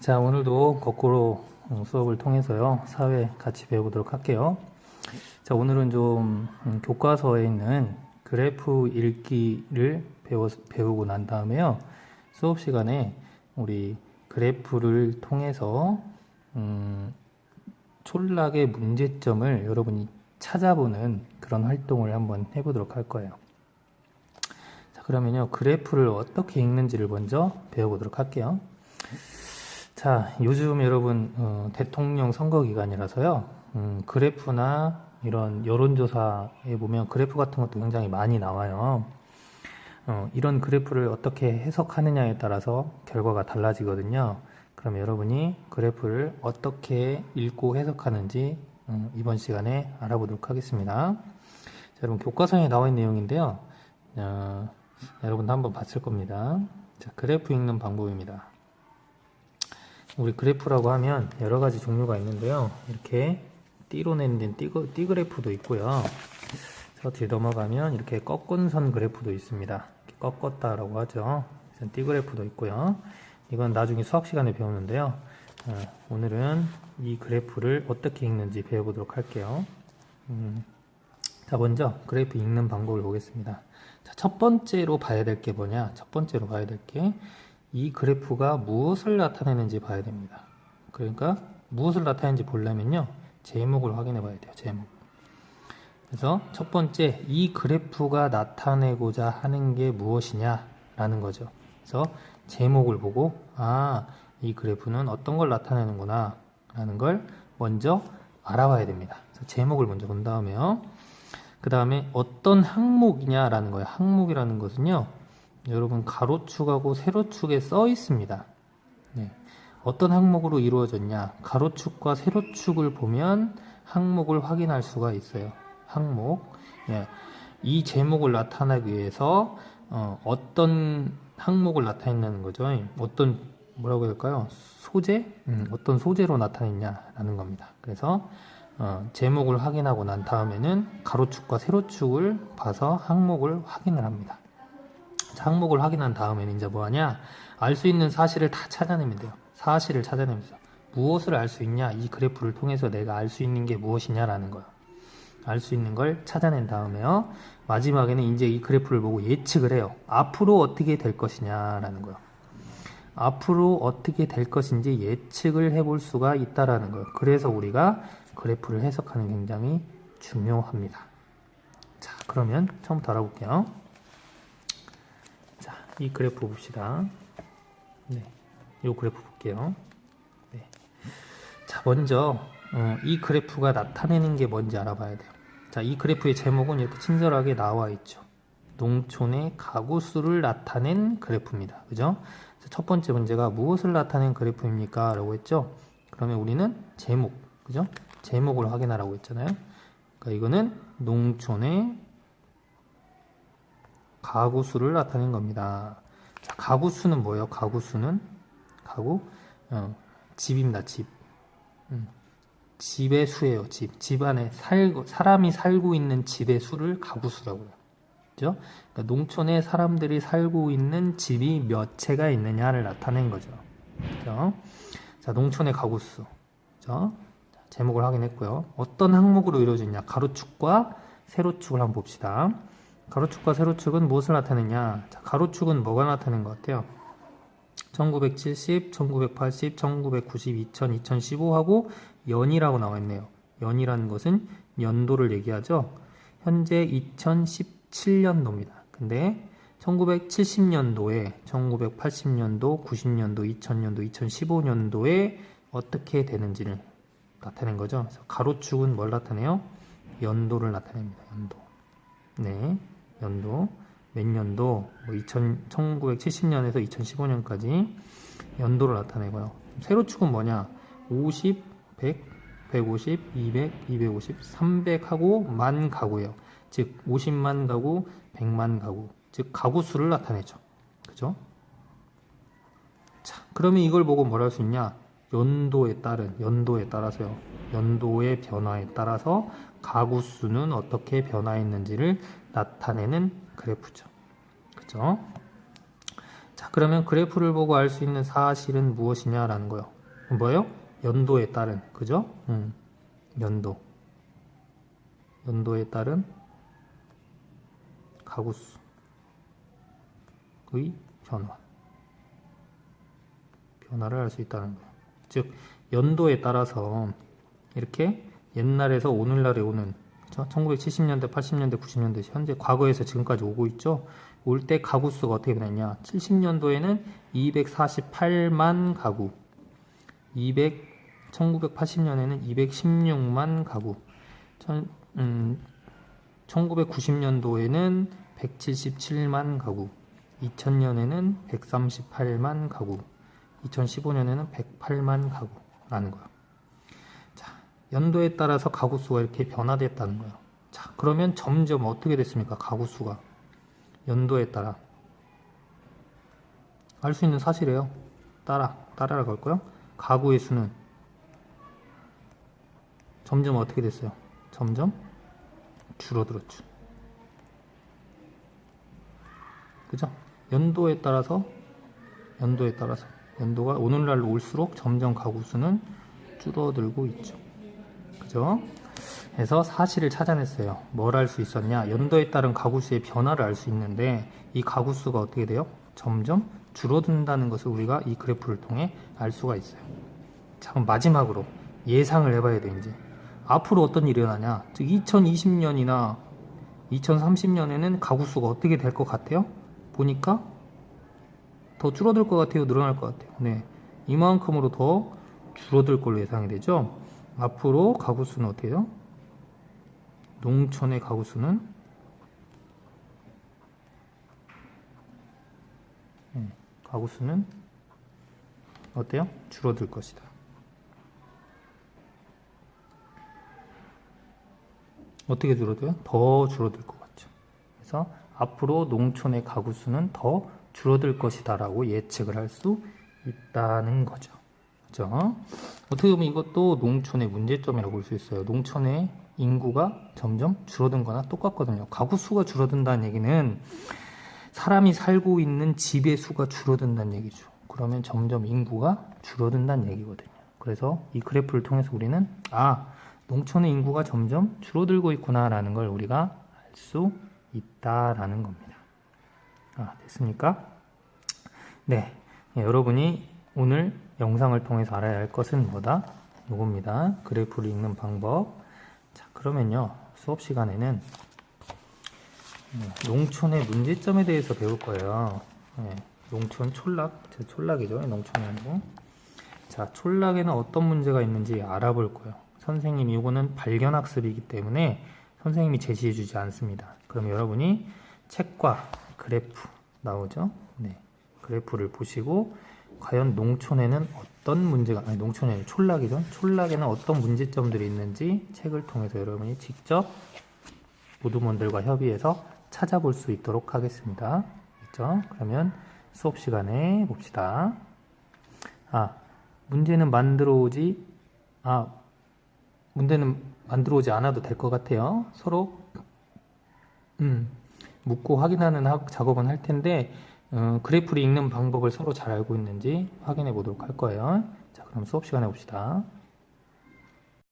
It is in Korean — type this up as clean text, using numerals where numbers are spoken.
자, 오늘도 거꾸로 수업을 통해서요, 사회 같이 배워보도록 할게요. 자, 오늘은 좀 교과서에 있는 그래프 읽기를 배우고 난 다음에요, 수업 시간에 우리 그래프를 통해서 촌락의 문제점을 여러분이 찾아보는 그런 활동을 한번 해보도록 할 거예요. 자, 그러면요, 그래프를 어떻게 읽는지를 먼저 배워보도록 할게요. 자, 요즘 여러분 대통령 선거 기간이라서요, 그래프나 이런 여론조사에 보면 그래프 같은 것도 굉장히 많이 나와요. 이런 그래프를 어떻게 해석하느냐에 따라서 결과가 달라지거든요. 그럼 여러분이 그래프를 어떻게 읽고 해석하는지 이번 시간에 알아보도록 하겠습니다. 자, 여러분 교과서에 나와 있는 내용인데요, 여러분도 한번 봤을 겁니다. 자, 그래프 읽는 방법입니다. 우리 그래프라고 하면 여러 가지 종류가 있는데요, 이렇게 띠로 낸 띠 그래프도 있고요. 저 뒤에 넘어가면 이렇게 꺾은 선 그래프도 있습니다. 이렇게 꺾었다라고 하죠. 띠 그래프도 있고요. 이건 나중에 수학 시간에 배우는데요, 오늘은 이 그래프를 어떻게 읽는지 배워보도록 할게요. 자, 먼저 그래프 읽는 방법을 보겠습니다. 자, 첫 번째로 봐야 될 게 뭐냐? 첫 번째로 봐야 될 게 이 그래프가 무엇을 나타내는지 봐야 됩니다. 그러니까 무엇을 나타내는지 보려면요, 제목을 확인해 봐야 돼요. 제목. 그래서 첫 번째, 이 그래프가 나타내고자 하는 게 무엇이냐 라는 거죠. 그래서 제목을 보고, 이 그래프는 어떤 걸 나타내는구나 라는 걸 먼저 알아봐야 됩니다. 그래서 제목을 먼저 본 다음에요, 그 다음에 어떤 항목이냐 라는 거예요. 항목이라는 것은요, 여러분 가로축하고 세로축에 써 있습니다. 네. 어떤 항목으로 이루어졌냐, 가로축과 세로축을 보면 항목을 확인할 수가 있어요. 항목. 네. 이 제목을 나타내기 위해서 어떤 항목을 나타낸다는 거죠. 어떤, 뭐라고 해야 할까요? 소재? 어떤 소재로 나타냈냐라는 겁니다. 그래서 제목을 확인하고 난 다음에는 가로축과 세로축을 봐서 항목을 확인을 합니다. 항목을 확인한 다음에는 이제 뭐하냐, 알 수 있는 사실을 다 찾아내면 돼요. 사실을 찾아내면서 무엇을 알 수 있냐, 이 그래프를 통해서 내가 알 수 있는 게 무엇이냐라는 거예요. 알 수 있는 걸 찾아낸 다음에요, 마지막에는 이제 이 그래프를 보고 예측을 해요. 앞으로 어떻게 될 것이냐라는 거예요. 앞으로 어떻게 될 것인지 예측을 해볼 수가 있다라는 거예요. 그래서 우리가 그래프를 해석하는 게 굉장히 중요합니다. 자, 그러면 처음부터 알아볼게요. 자, 이 그래프 봅시다. 네, 이 그래프 볼게요. 네. 자, 먼저 이 그래프가 나타내는 게 뭔지 알아봐야 돼요. 자, 이 그래프의 제목은 이렇게 친절하게 나와 있죠. 농촌의 가구 수를 나타낸 그래프입니다. 그죠? 첫 번째 문제가 무엇을 나타낸 그래프입니까? 라고 했죠. 그러면 우리는 제목, 그죠? 제목을 확인하라고 했잖아요. 그러니까 이거는 농촌의 가구 수를 나타낸 겁니다. 자, 가구 수는 뭐예요? 가구 수는 집입니다. 집. 집의 수예요. 집 안에 사람이 살고 있는 집의 수를 가구 수라고 해요. 그죠? 그러니까 농촌에 사람들이 살고 있는 집이 몇 채가 있느냐를 나타낸 거죠. 그죠? 자, 농촌의 가구 수. 그죠? 자, 제목을 확인했고요. 어떤 항목으로 이루어지냐? 가로축과 세로축을 한번 봅시다. 가로축과 세로축은 무엇을 나타내냐? 자, 가로축은 뭐가 나타낸 것 같아요? 1970, 1980, 1990, 2000, 2015하고 연이라고 나와 있네요. 연이라는 것은 연도를 얘기하죠. 현재 2017년도입니다. 근데 1970년도에, 1980년도, 90년도, 2000년도, 2015년도에 어떻게 되는지를 나타낸 거죠. 그래서 가로축은 뭘 나타내요? 연도를 나타냅니다. 연도. 네, 연도. 몇 년도? 1970년에서 2015년까지 연도를 나타내고요. 세로축은 뭐냐? 50, 100, 150, 200, 250, 300하고 만 가구예요. 즉 50만 가구, 100만 가구, 즉 가구 수를 나타내죠. 그죠? 자, 그러면 이걸 보고 뭘 할 수 있냐? 연도에 따라서요. 연도의 변화에 따라서 가구 수는 어떻게 변화했는지를 나타내는 그래프죠. 그죠? 자, 그러면 그래프를 보고 알 수 있는 사실은 무엇이냐라는 거예요. 뭐예요? 연도에 따른, 그죠? 연도에 따른 가구수의 변화를 알 수 있다는 거예요. 즉 연도에 따라서 이렇게 옛날에서 오늘날에 오는, 그죠? 1970년대, 80년대, 90년대, 현재 과거에서 지금까지 오고 있죠. 올 때 가구 수가 어떻게 되느냐. 70년도에는 248만 가구, 1980년에는 216만 가구, 1990년도에는 177만 가구, 2000년에는 138만 가구, 2015년에는 108만 가구라는 거예요. 자, 연도에 따라서 가구 수가 이렇게 변화됐다는 거예요. 자, 그러면 점점 어떻게 됐습니까? 가구 수가 연도에 따라 알 수 있는 사실이에요. 따라라고 할 거예요. 가구의 수는 점점 어떻게 됐어요? 점점 줄어들었죠. 그죠? 연도에 따라서 연도가 오늘날로 올수록 점점 가구 수는 줄어들고 있죠. 그죠? 그래서 사실을 찾아냈어요. 뭘 알 수 있었냐? 연도에 따른 가구 수의 변화를 알 수 있는데 이 가구 수가 어떻게 돼요? 점점 줄어든다는 것을 우리가 이 그래프를 통해 알 수가 있어요. 자, 그럼 마지막으로 예상을 해봐야 돼. 이제 앞으로 어떤 일이 일어나냐? 즉 2020년이나 2030년에는 가구 수가 어떻게 될 것 같아요? 보니까 더 줄어들 것 같아요? 늘어날 것 같아요? 네, 이만큼으로 더 줄어들 걸로 예상이 되죠. 앞으로 가구 수는 어떻게 해요? 농촌의 가구 수는 어때요? 줄어들 것이다. 어떻게 줄어들어요? 더 줄어들 것 같죠. 그래서 앞으로 농촌의 가구 수는 더 줄어들 것이다 라고 예측을 할 수 있다는 거죠. 그죠? 어떻게 보면 이것도 농촌의 문제점이라고 볼 수 있어요. 농촌의 인구가 점점 줄어든 거나 똑같거든요. 가구 수가 줄어든다는 얘기는 사람이 살고 있는 집의 수가 줄어든다는 얘기죠. 그러면 점점 인구가 줄어든다는 얘기거든요. 그래서 이 그래프를 통해서 우리는 농촌의 인구가 점점 줄어들고 있구나 라는 걸 우리가 알 수 있다라는 겁니다. 됐습니까? 네, 여러분이 오늘 영상을 통해서 알아야 할 것은 뭐다? 요겁니다. 그래프를 읽는 방법. 자, 그러면요, 수업 시간에는 농촌의 문제점에 대해서 배울 거예요. 농촌 촌락이죠. 농촌이 아니고. 자, 촌락에는 어떤 문제가 있는지 알아볼 거예요. 선생님이 이거는 발견학습이기 때문에 선생님이 제시해 주지 않습니다. 그럼 여러분이 책과 그래프 나오죠? 네, 그래프를 보시고 과연 농촌에는 어떤 문제가, 농촌이 아니라 촌락이죠? 촌락에는 어떤 문제점들이 있는지 책을 통해서 여러분이 직접 모두먼들과 협의해서 찾아볼 수 있도록 하겠습니다. 그렇죠? 그러면 수업 시간에 봅시다. 문제는 만들어 오지 않아도 될 것 같아요. 서로 묻고 확인하는 작업은 할 텐데 그래프를 읽는 방법을 서로 잘 알고 있는지 확인해 보도록 할 거예요. 자, 그럼 수업 시간에 봅시다.